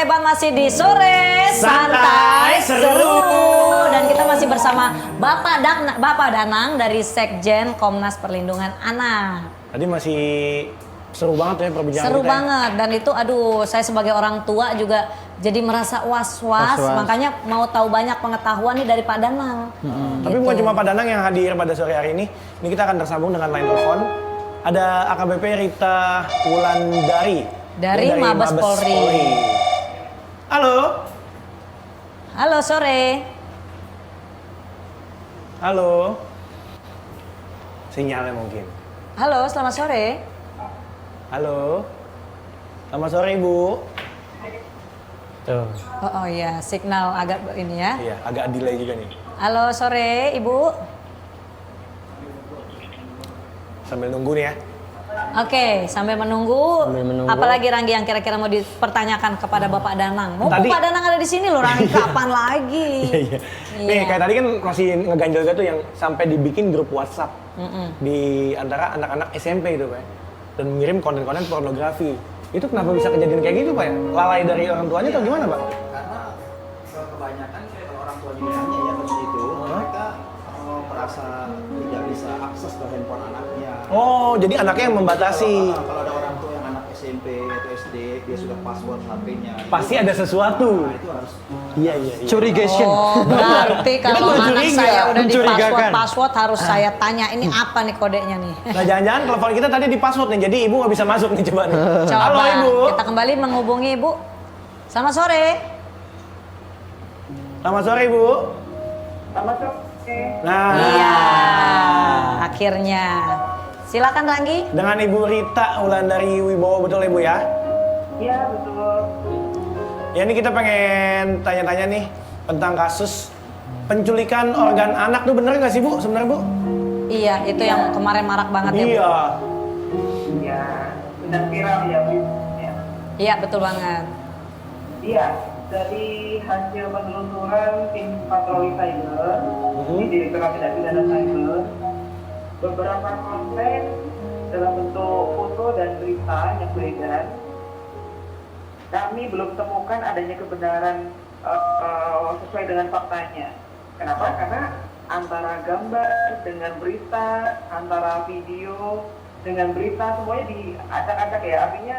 hebat masih di sore santai seru dan kita masih bersama Bapak Danang dari Sekjen Komnas Perlindungan Anak. Tadi masih seru banget ya perbincangan Seru kita. banget dan itu saya sebagai orang tua juga jadi merasa was-was. Makanya mau tahu banyak pengetahuan nih dari Pak Danang. Tapi bukan cuma Pak Danang yang hadir pada sore hari ini. Ini kita akan tersambung dengan line telepon. Ada AKBP Rita Wulandari dari Mabes Polri. Halo. Halo sore. Halo. Sinyalnya mungkin. Halo, selamat sore. Halo. Selamat sore Ibu. Tuh. Oh iya, signal agak ini ya. Iya, agak delay juga nih. Halo sore Ibu. Sambil nunggu nih ya. Oke, sambil menunggu. Apalagi Ranggi yang kira-kira mau dipertanyakan kepada Bapak Danang. Mau Tadi- Bapak Danang ada di sini loh, Ranggi kapan lagi? Iya. Nih kayak tadi kan masih ngeganjel gitu yang sampai dibikin grup WhatsApp di antara anak-anak SMP itu Pak. Dan mengirim konten-konten pornografi. Itu kenapa bisa kejadian kayak gitu Pak ya? Lalai dari orang tuanya atau gimana Pak? Karena kebanyakan kalau orang tua ditanya ya kasus itu mereka merasa tidak bisa akses ke handphone anaknya. Oh, jadi anaknya yang membatasi. Kalau ada orang tua yang anak SMP atau SD dia sudah password HP-nya. Pasti ada sesuatu. Nah, itu harus Iya. Curigation. Oh, berarti kalau Kita anak curiga, saya udah di mencurigakan. password harus saya tanya ini apa nih kodenya nih. Nah, jangan-jangan telepon kita tadi di password nih, jadi Ibu nggak bisa masuk nih coba nih. Coba Halo Ibu. kita kembali menghubungi Ibu. Selamat sore. Selamat sore Ibu. Selamat sore. Nah, Iya, akhirnya. Silakan Ranggi. dengan Ibu Rita Wulandari Wibowo betul Ibu ya? Iya betul. Ya ini kita pengen tanya-tanya nih tentang kasus penculikan organ anak tuh bener nggak sih Bu sebenarnya Bu? Iya, itu yang kemarin marak banget ya Bu. Iya. Ya, sedang viral ya Bu. Ya. Iya, betul banget. Iya, dari hasil penelusuran tim patroli cyber di Direktorat Tindak Pidana Cyber, beberapa konten dalam bentuk foto dan berita yang beredar, kami belum temukan adanya kebenaran sesuai dengan faktanya. Kenapa? Karena antara gambar dengan berita, antara video dengan berita semuanya diacak-acak ya. Artinya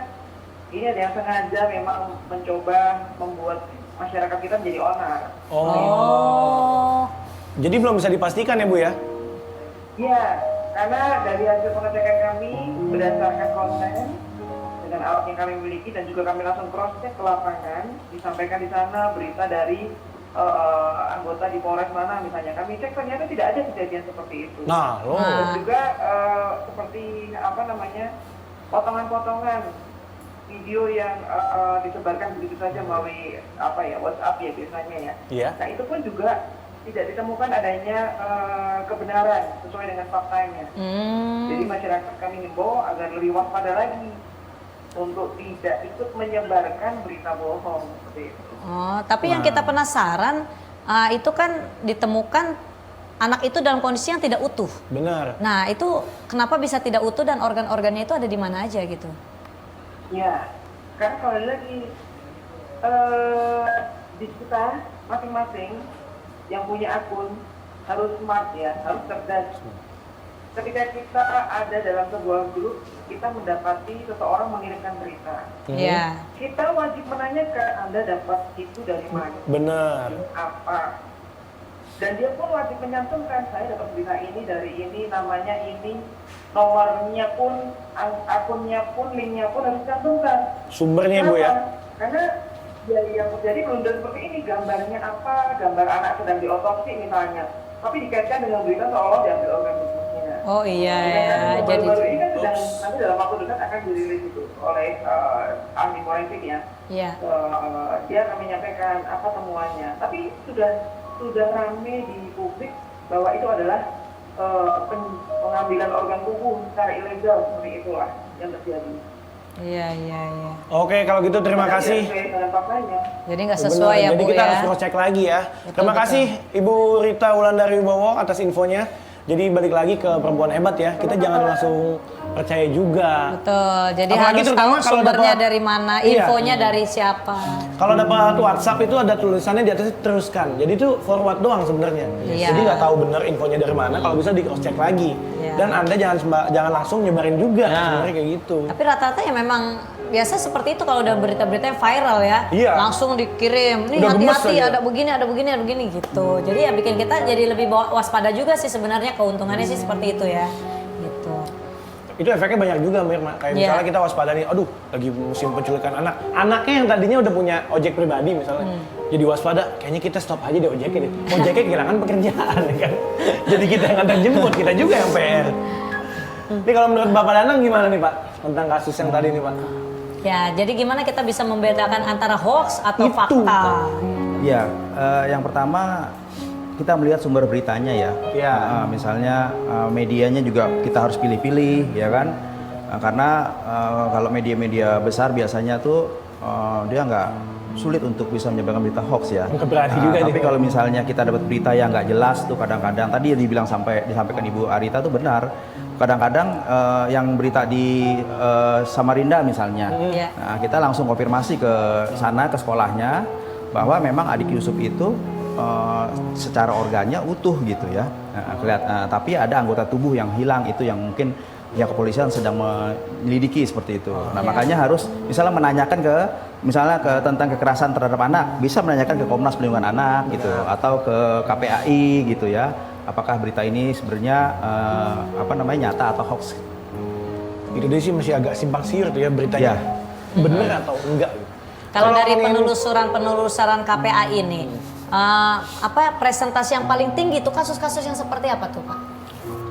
ini ada yang sengaja memang mencoba membuat masyarakat kita menjadi onar. Oh. Jadi belum bisa dipastikan ya Bu ya? Iya, karena dari hasil pengecekan kami berdasarkan konten dengan alat yang kami miliki dan juga kami langsung cross check ke lapangan, disampaikan di sana berita dari anggota di Polres mana misalnya, kami cek ternyata tidak ada kejadian seperti itu. Nah, loh. Dan juga seperti potongan-potongan video yang disebarkan begitu saja melalui WhatsApp ya biasanya ya. Iya. Nah itu pun juga tidak ditemukan adanya kebenaran sesuai dengan faktanya. Jadi masyarakat kami himbau agar lebih waspada lagi untuk tidak ikut menyebarkan berita bohong seperti itu. Oh, tapi yang kita penasaran itu kan ditemukan anak itu dalam kondisi yang tidak utuh. Benar. Nah, itu kenapa bisa tidak utuh dan organ-organnya itu ada di mana aja gitu? Ya, karena kalau lagi di kita masing-masing yang punya akun harus smart ya, harus cerdas. Ketika kita ada dalam sebuah grup, kita mendapati seseorang mengirimkan berita. Iya. Kita wajib menanyakan Anda dapat itu dari mana, Benar. apa. Dan dia pun wajib menyantumkan, saya dapat berita ini dari ini, namanya ini, nomornya pun, akunnya pun, linknya pun harus dicantumkan. Sumbernya Bu ya? Karena ya, yang terjadi blunder seperti ini, gambarnya apa, gambar anak sedang diotopsi misalnya, tapi dikaitkan dengan berita seolah diambil organ tubuhnya. Oh iya ya, jadi Baru-baru ini kan sedang nanti dalam waktu dekat akan dirilis itu oleh ahli forensik ya. iya. Dia akan menyampaikan apa temuannya, tapi sudah ramai di publik bahwa itu adalah pengambilan organ tubuh secara ilegal, seperti itulah yang terjadi. Iya. Oke, kalau gitu terima Karena kasih. tidak sesuai dengan faktanya. Jadi nggak Benar, sesuai ya jadi Bu kita ya. harus cross check lagi ya. Betul, Terima betul. kasih Ibu Rita Wulandari Wibowo atas infonya. Jadi balik lagi ke perempuan hebat ya, kita jangan langsung percaya juga. Betul. Jadi Apalagi harus terutama tahu kalau sumbernya dapat- dari mana, Iya. infonya dari siapa. Kalau dapat WhatsApp itu ada tulisannya di atasnya teruskan. Jadi itu forward doang sebenarnya. Iya. Jadi nggak tahu benar infonya dari mana. Kalau bisa di cross check lagi. Iya. Dan Anda jangan langsung nyebarin juga. Nah. Sebenarnya kayak gitu. Tapi rata-rata ya memang biasa seperti itu kalau udah berita-berita yang viral ya. Iya. Langsung dikirim. Nih Udah gemes hati-hati aja. ada begini, ada begini, ada begini gitu. Jadi ya bikin kita jadi lebih waspada juga sih sebenarnya, keuntungannya sih seperti itu ya. Gitu. Itu efeknya banyak juga Mirna. Kayak Iya. misalnya kita waspada nih, aduh lagi musim penculikan anak. Anaknya yang tadinya udah punya ojek pribadi misalnya. Jadi waspada, kayaknya kita stop aja deh ojeknya deh. Ojeknya kehilangan pekerjaan ya kan. Jadi kita yang antar jemput, kita juga yang PR. Ini kalau menurut Bapak Danang gimana nih Pak? Tentang kasus yang tadi nih Pak. Ya, jadi gimana kita bisa membedakan antara hoax atau Itu. fakta? Ya, yang pertama kita melihat sumber beritanya ya. Iya. Misalnya medianya juga kita harus pilih-pilih, ya kan? Karena kalau media-media besar biasanya tuh dia nggak sulit untuk bisa menyebarkan berita hoax ya. Nggak berani juga nih. Tapi kalau misalnya kita dapat berita yang nggak jelas tuh kadang-kadang tadi yang disampaikan Ibu Arita tuh benar. Kadang-kadang yang berita di Samarinda misalnya, Iya. nah, kita langsung konfirmasi ke sana ke sekolahnya bahwa memang adik Yusuf itu secara organnya utuh gitu ya. Tapi ada anggota tubuh yang hilang, itu yang mungkin ya kepolisian sedang menyelidiki seperti itu. Nah, makanya harus misalnya menanyakan tentang kekerasan terhadap anak, bisa menanyakan ke Komnas Perlindungan Anak gitu atau ke KPAI gitu ya. Apakah berita ini sebenarnya nyata atau hoax? Itu dia sih masih agak simpang siur tuh ya beritanya. Ya. Bener atau enggak. Kalau dari yang- penelusuran KPA ini, presentasi yang paling tinggi itu kasus-kasus yang seperti apa tuh Pak?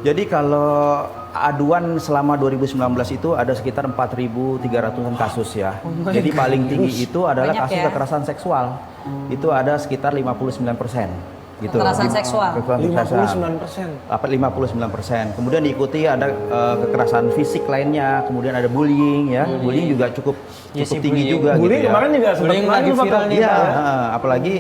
Jadi kalau aduan selama 2019 itu ada sekitar 4.300-an kasus ya. Jadi paling tinggi itu adalah Banyak kasus ya. kekerasan seksual. Itu ada sekitar 59%. Gitu. Kekerasan seksual. Kekerasan 59%. 59%. Kemudian diikuti ada kekerasan fisik lainnya, kemudian ada bullying ya. Bullying juga cukup Iya sih, tinggi bullying. juga Bullying gitu ya. kemarin juga sempat Bullying kemarin lagi tuh, Pak. viral nih, Iya, Pak. apalagi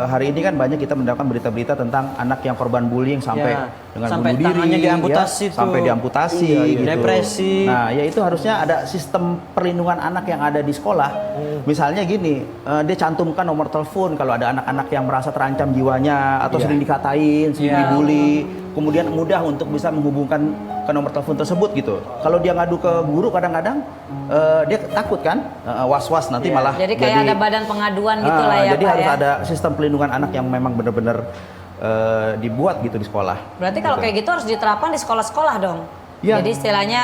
hari ini kan banyak kita mendapatkan berita-berita tentang anak yang korban bullying sampai Ya, dengan sampai bunuh diri, tangannya diamputasi ya, sampai tuh. diamputasi, Iya, gitu. depresi. Nah, ya itu harusnya ada sistem perlindungan anak yang ada di sekolah. Misalnya gini, dia cantumkan nomor telepon kalau ada anak-anak yang merasa terancam jiwanya atau Iya. sering dikatain, sering Iya. dibully, kemudian mudah untuk bisa menghubungkan ke nomor telepon tersebut gitu. Kalau dia ngadu ke guru kadang-kadang dia takut kan, was-was nanti malah Jadi kayak ada badan pengaduan gitu lah ya jadi Pak harus ya. ada sistem pelindungan anak yang memang benar-benar dibuat gitu di sekolah. Berarti kalau kayak gitu harus diterapkan di sekolah-sekolah dong. Iya. Jadi istilahnya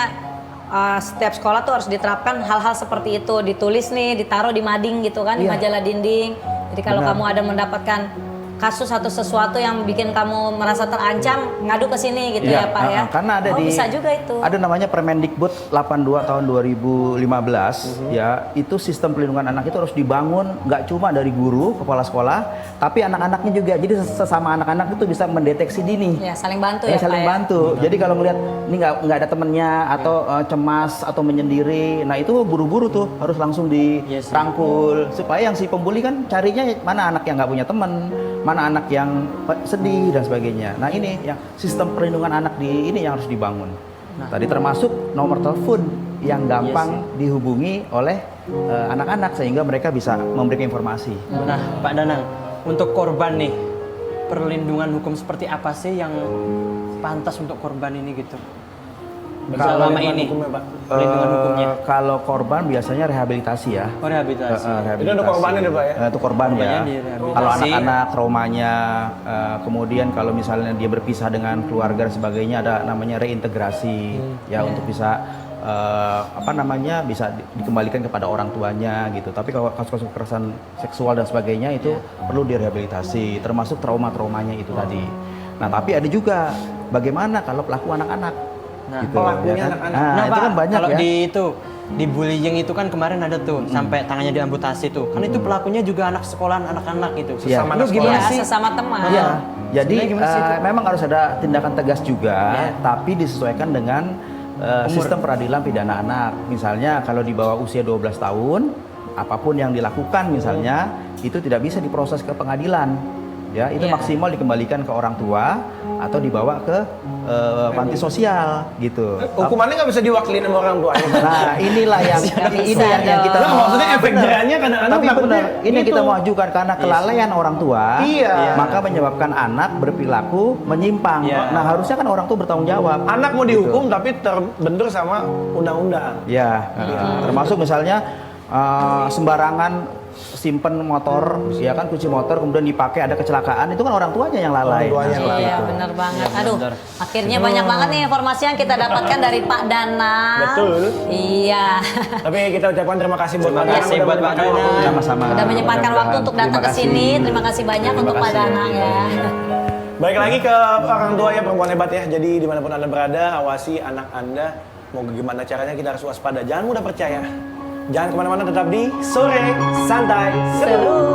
setiap sekolah tuh harus diterapkan hal-hal seperti itu, ditulis nih, ditaruh di mading gitu kan, di Iya. majalah dinding. Jadi kalau Benar. kamu ada mendapatkan kasus atau sesuatu yang bikin kamu merasa terancam, ngadu ke sini gitu Iya, ya Pak ya. karena ada bisa juga itu. Ada namanya Permendikbud 82 tahun 2015 ya, itu sistem pelindungan anak itu harus dibangun nggak cuma dari guru, kepala sekolah, tapi anak-anaknya juga. Jadi sesama anak-anak itu bisa mendeteksi dini. Ya, saling bantu ya, Saling Pak ya. bantu. Jadi kalau ngelihat ini nggak ada temennya atau cemas atau menyendiri, nah itu buru-buru tuh harus langsung Iya sih. dirangkul supaya yang si pembuli kan carinya mana anak yang nggak punya teman, mana anak yang sedih dan sebagainya. Nah ini yang sistem perlindungan anak di ini yang harus dibangun. Tadi termasuk nomor telepon yang gampang dihubungi oleh anak-anak sehingga mereka bisa memberikan informasi. Nah, Pak Danang, untuk korban nih, perlindungan hukum seperti apa sih yang pantas untuk korban ini gitu? Selama ini, Hukumnya, Pak. perlindungan hukumnya. Kalau korban biasanya rehabilitasi ya. Oh, rehabilitasi. Itu untuk korbannya deh, Pak ya? Itu korban ya. Korbannya direhabilitasi. Kalau anak-anak traumanya, kemudian kalau misalnya dia berpisah dengan keluarga dan sebagainya, ada namanya reintegrasi ya untuk bisa bisa dikembalikan kepada orang tuanya gitu. Tapi kalau kasus-kasus kekerasan seksual dan sebagainya itu perlu direhabilitasi, termasuk trauma-traumanya itu tadi. Nah, tapi ada juga bagaimana kalau pelaku anak-anak? Nah, gitu, pelakunya kan? anak-anak. Nah, itu kan banyak kalau ya. di bullying itu kan kemarin ada tuh sampai tangannya diamputasi tuh. Kan itu pelakunya juga anak sekolahan anak-anak gitu. Iya. Sesama Lu anak gimana Ya, sih? sesama teman. Iya. Jadi Sebenarnya gimana sih itu? memang harus ada tindakan tegas juga, Iya. tapi disesuaikan dengan sistem peradilan pidana anak. Misalnya kalau di bawah usia 12 tahun, apapun yang dilakukan misalnya itu tidak bisa diproses ke pengadilan. Ya, itu Iya. maksimal dikembalikan ke orang tua atau dibawa ke panti sosial gitu. Hukumannya nggak bisa diwakilin sama orang tuanya. Nah, inilah yang yang kita Nah, maksudnya efek benar. jerahnya kadang-kadang Tapi takutnya benar, ini yang gitu. kita mau ajukan karena kelalaian orang tua, Iya. maka menyebabkan anak berperilaku menyimpang. Iya. Nah, harusnya kan orang tua bertanggung jawab. Anak mau dihukum tapi terbentur sama undang-undang. Ya, termasuk misalnya sembarangan simpen motor, ya kan kunci motor kemudian dipakai ada kecelakaan, itu kan orang tuanya yang lalai. Orang tuanya yang lalai. Iya benar banget. Iya, Aduh, benar. akhirnya banyak banget nih informasi yang kita dapatkan dari Pak Danang. Betul. Iya. Tapi kita ucapkan terima kasih buat Terima Pak Danang kasih udah buat Pak menyempatkan Danang. waktu. Sama-sama. Udah menyempatkan waktu Mudah-mudahan. untuk datang ke Terima sini. kasih. Terima kasih banyak Terima untuk Pak kasih. Danang ya. Baik lagi ke orang tua ya, perempuan hebat ya. Jadi dimanapun Anda berada, awasi anak Anda. Mau gimana caranya kita harus waspada. Jangan mudah percaya. Jangan kemana-mana, tetap di Sore Santai Seru.